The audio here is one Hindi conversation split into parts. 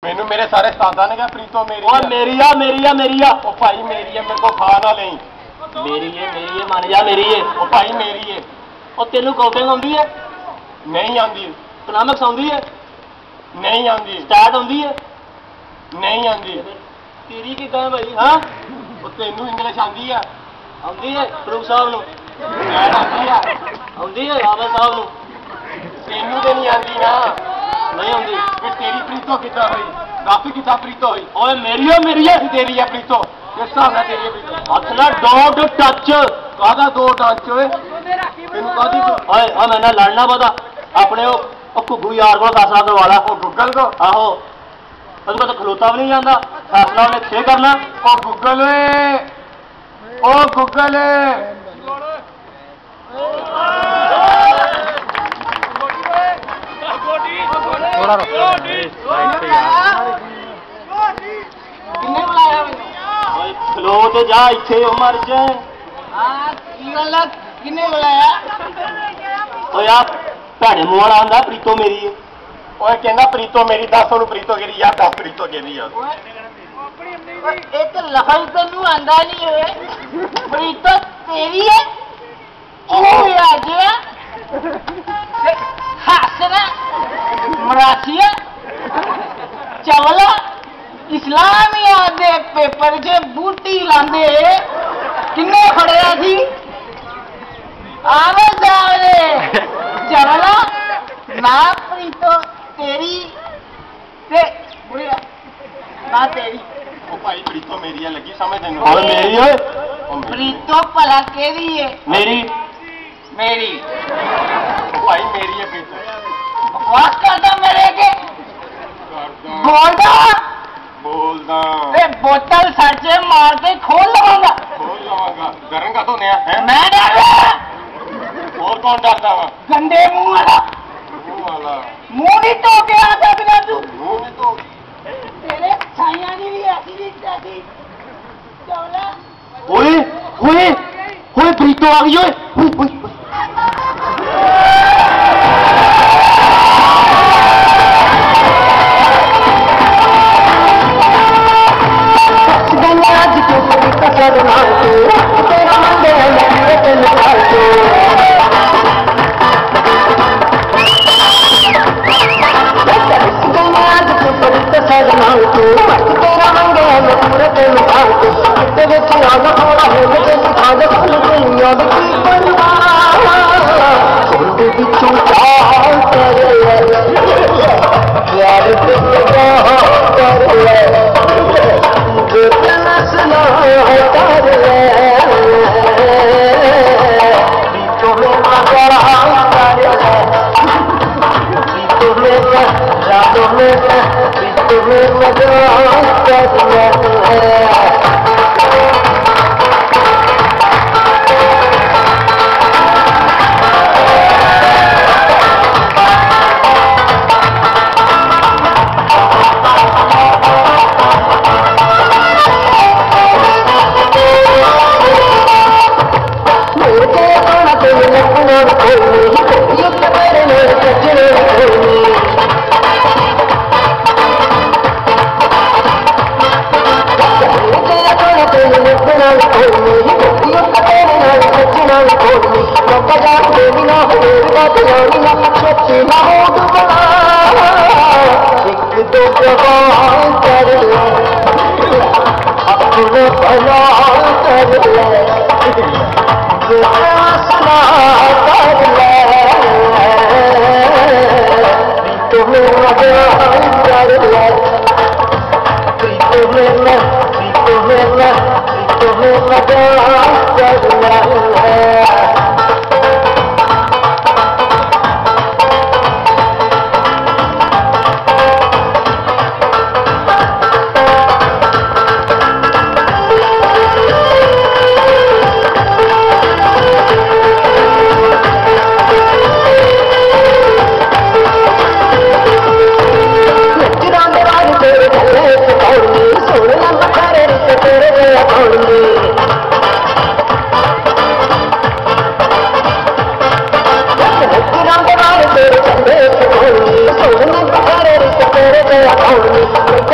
मैनू मेरे सारे सादा ने कहा प्रीतो मेरी और मेरी आ ओ भाई मेरी है, मेरे को खा ना नहीं। मेरी है मान जा मेरी है। ओ भाई मेरी है। और तेनू काउंटिंग आउंदी है? नहीं आंदी। इकोनॉमिक्स आउंदी है? नहीं आंदी। स्टैट आउंदी है? नहीं आंदी। तेरी किदां है भाई? हां ओ तेनू इंग्लिश आंदी है? आउंदी है फरूक साहब नू स्टैट आंदी है? आउंदी है आबद साहब नू? तेनू ते नहीं आंदी ना। नहीं आउंदी। फिर तेरी प्रीतो किदां हुई? दस किदां प्रीतो हुई? ओए मेरी है तेरी है प्रीतो। किस हिसाब नाल तेरी है प्रीतो? हथ ना डॉट टच कादा दो टच ओए? तेनू कादी ओए आ मैंने लड़ना पता अपने ओ घुग्गू यार को फैसला करवा ला। ओ गूगल को? आहो उसको तो खलोता भी नहीं जाता, फैसला उन्हें खे करना। ओ गूगल ओ गूगल किन्ने बुलाया खलो तो जा इथे मर जाए। किन्ने बुलाया? ओ यार भैने मुंह वाला आंदा प्रीतो मेरी है। ओए कहना प्रीतो मेरी। दस ओनू प्रीतो केरी यार, दस प्रीतो केरी यार। एक लफज तेनू आंदा नहीं है। प्रीतो तेरी है? आ गया हासना मरासिया चवला इस्लामिया दे पेपर च बूटी लांदे किन्ने फड़िया थी? आवे जावले चवला ना प्रीतो तेरी ते ना तेरी। ओ भाई प्रीतो मेरी है, लगी समझ तेनू? और मेरी है प्रीतो भला केदी है? मेरी मेरी। ओ भाई मेरी है प्रीतो। बकवास करदा मेरे के करदा बोलदा बोलदा ए बोतल सर से मार के खोल लवांगा। बोल लवांगा। डरन का तो नया है? मैं डरदा? और कौन डरदा वा? गंदे मुंह वाला। मुंह वाला मुंह नहीं तो के आ सकदा तू? मुंह ने तो तेरे छाइयां दी भी ऐसी दी जाती चवला। ओए ओए ओए प्रीतो आ गई। ओए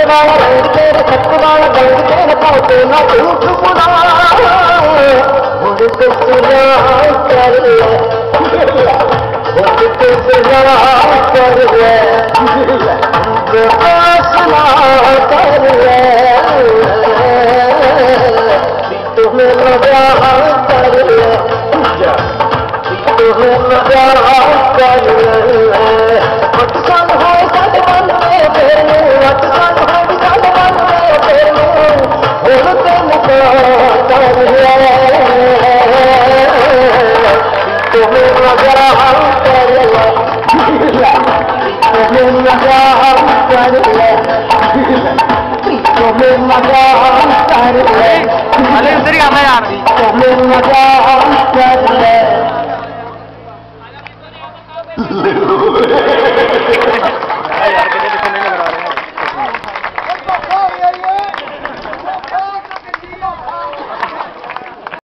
वाला रंग तेरे सच वाला रंग तेरे पाते ना झूठ बुला मुझे तो सुना कर ले मुझे तो सुना कर ले सुना कर ले तुम्हें लगा कर ले तुम्हें लगा कर ले अटसन हो साढ़े मन में फेरू अटसन हो साढ़े मन में फेरू बोलते मुझे कर ले तुम्हें लगा कर ले तुम्हें लगा कर ले तुम्हें लगा कर ले अरे उधर ही आना यार तुम्हें लगा कर ले